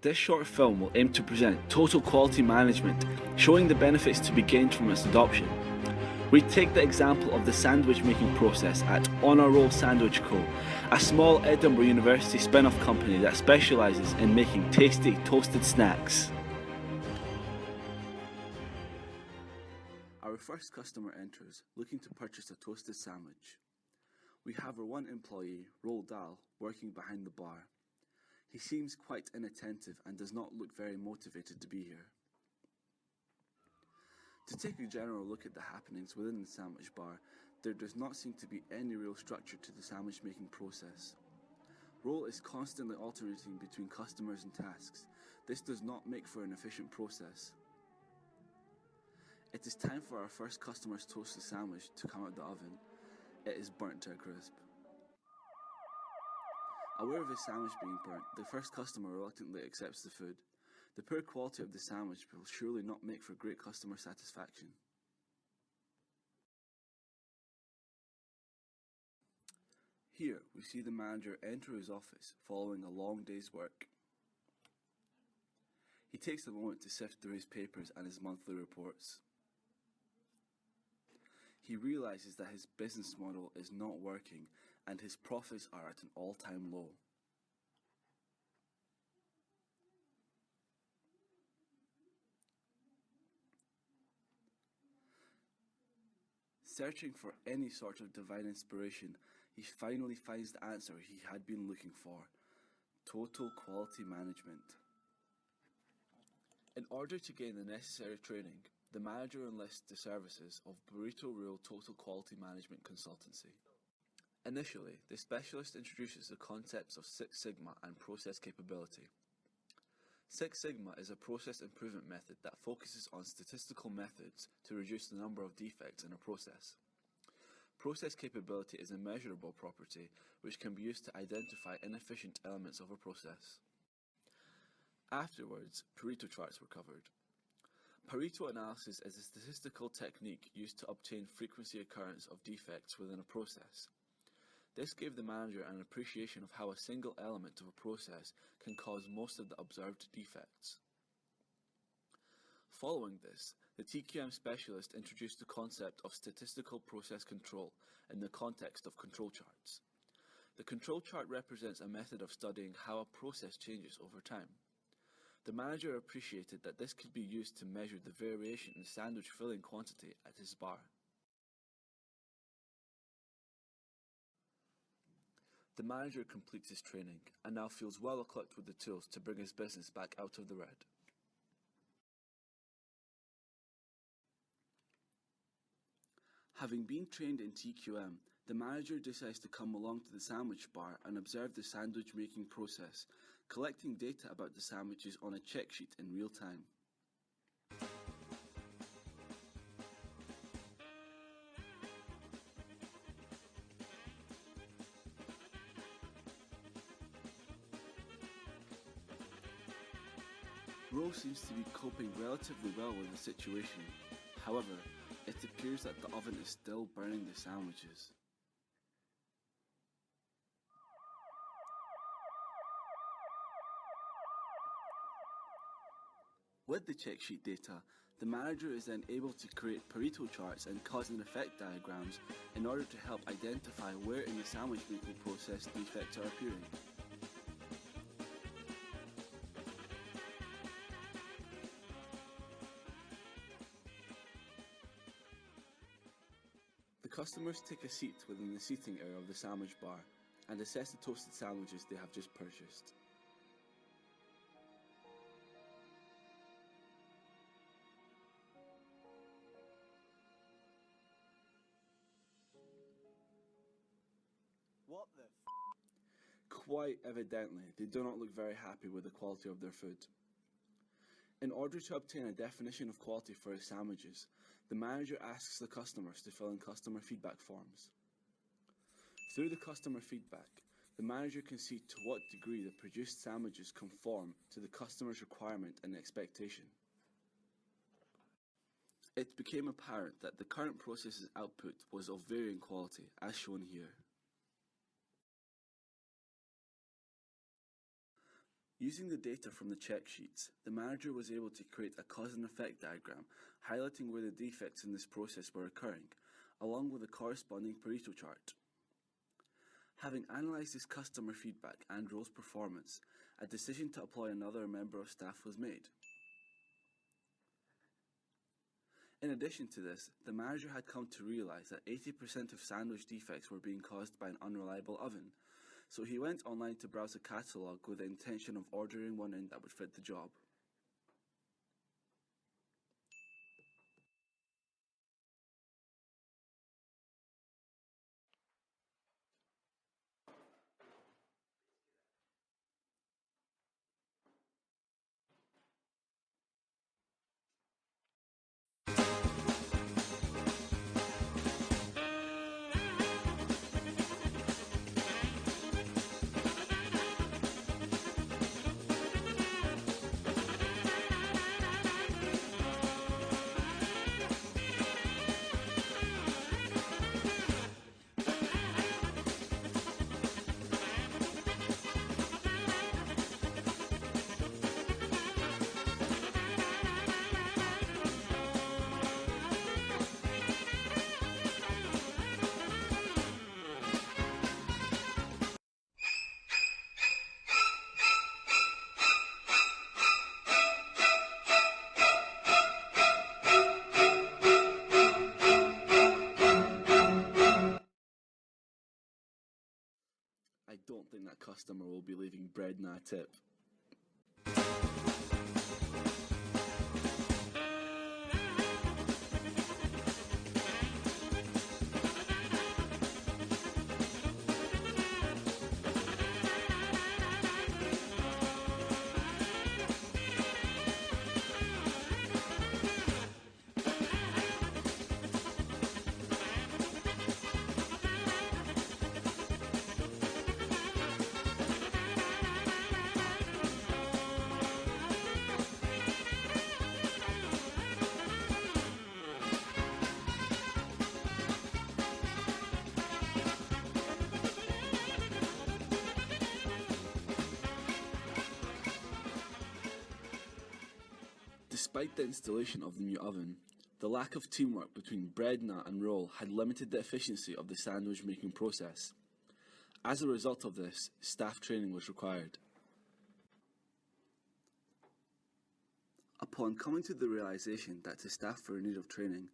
This short film will aim to present total quality management, showing the benefits to be gained from its adoption. We take the example of the sandwich making process at On a Roll Sandwich Co., a small Edinburgh University spin-off company that specialises in making tasty toasted snacks. Our first customer enters, looking to purchase a toasted sandwich. We have our one employee, Roald Dahl, working behind the bar. He seems quite inattentive and does not look very motivated to be here. To take a general look at the happenings within the sandwich bar, there does not seem to be any real structure to the sandwich making process. Roll is constantly alternating between customers and tasks. This does not make for an efficient process. It is time for our first customer's toasted sandwich to come out of the oven. It is burnt to a crisp. Aware of his sandwich being burnt, the first customer reluctantly accepts the food. The poor quality of the sandwich will surely not make for great customer satisfaction. Here, we see the manager enter his office following a long day's work. He takes a moment to sift through his papers and his monthly reports. He realizes that his business model is not working and his profits are at an all-time low. Searching for any sort of divine inspiration, he finally finds the answer he had been looking for: total quality management. In order to gain the necessary training, the manager enlists the services of Burrito Total Quality Management Consultancy. Initially, the specialist introduces the concepts of Six Sigma and process capability. Six Sigma is a process improvement method that focuses on statistical methods to reduce the number of defects in a process. Process capability is a measurable property which can be used to identify inefficient elements of a process. Afterwards, Burrito charts were covered. Pareto analysis is a statistical technique used to obtain frequency occurrence of defects within a process. This gave the manager an appreciation of how a single element of a process can cause most of the observed defects. Following this, the TQM specialist introduced the concept of statistical process control in the context of control charts. The control chart represents a method of studying how a process changes over time. The manager appreciated that this could be used to measure the variation in sandwich filling quantity at his bar. The manager completes his training and now feels well equipped with the tools to bring his business back out of the red. Having been trained in TQM, the manager decides to come along to the sandwich bar and observe the sandwich making process, collecting data about the sandwiches on a check sheet in real time. Roll seems to be coping relatively well with the situation. However, it appears that the oven is still burning the sandwiches. With the check sheet data, the manager is then able to create Pareto charts and cause and effect diagrams in order to help identify where in the sandwich making process defects are appearing. The customers take a seat within the seating area of the sandwich bar and assess the toasted sandwiches they have just purchased. What the Quite evidently, they do not look very happy with the quality of their food. In order to obtain a definition of quality for his sandwiches, the manager asks the customers to fill in customer feedback forms. Through the customer feedback, the manager can see to what degree the produced sandwiches conform to the customer's requirement and expectation. It became apparent that the current process's output was of varying quality, as shown here. Using the data from the check sheets, the manager was able to create a cause and effect diagram highlighting where the defects in this process were occurring, along with a corresponding Burrito chart. Having analysed this customer feedback and Role's performance, a decision to employ another member of staff was made. In addition to this, the manager had come to realise that 80% of sandwich defects were being caused by an unreliable oven, so he went online to browse a catalogue with the intention of ordering one in that would fit the job. I don't think that customer will be leaving bread and a tip. Despite the installation of the new oven, the lack of teamwork between Breadna and Roll had limited the efficiency of the sandwich making process. As a result of this, staff training was required. Upon coming to the realization that his staff were in need of training,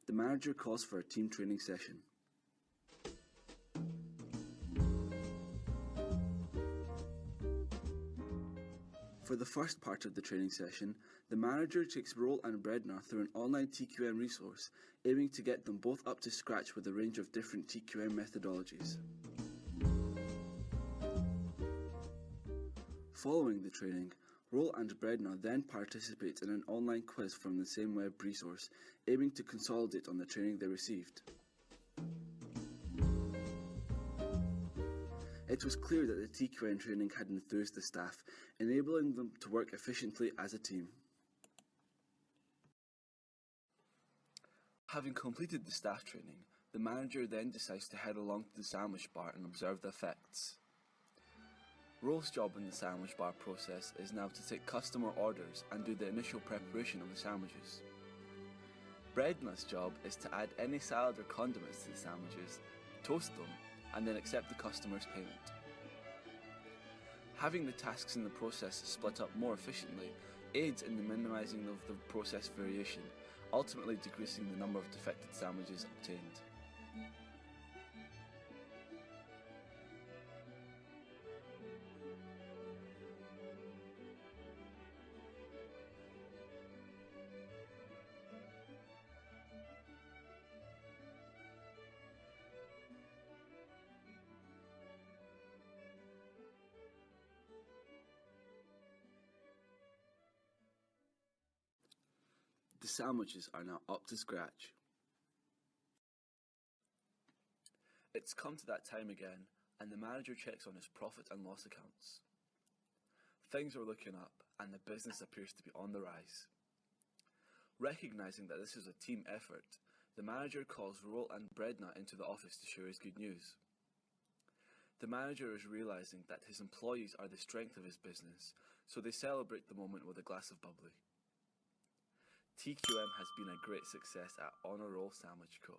the manager calls for a team training session. For the first part of the training session, the manager takes Roll and Breadner through an online TQM resource, aiming to get them both up to scratch with a range of different TQM methodologies. Following the training, Roll and Breadner then participate in an online quiz from the same web resource, aiming to consolidate on the training they received. It was clear that the TQM training had enthused the staff, enabling them to work efficiently as a team. Having completed the staff training, the manager then decides to head along to the sandwich bar and observe the effects. Roll's job in the sandwich bar process is now to take customer orders and do the initial preparation of the sandwiches. Breadna's job is to add any salad or condiments to the sandwiches, toast them, and then accept the customer's payment. Having the tasks in the process split up more efficiently aids in the minimizing of the process variation, ultimately decreasing the number of defected sandwiches obtained. The sandwiches are now up to scratch. It's come to that time again, and the manager checks on his profit and loss accounts. Things are looking up, and the business appears to be on the rise. Recognizing that this is a team effort, the manager calls Roll and Breadna into the office to share his good news. The manager is realizing that his employees are the strength of his business, so they celebrate the moment with a glass of bubbly. TQM has been a great success at Honor Roll Sandwich Co.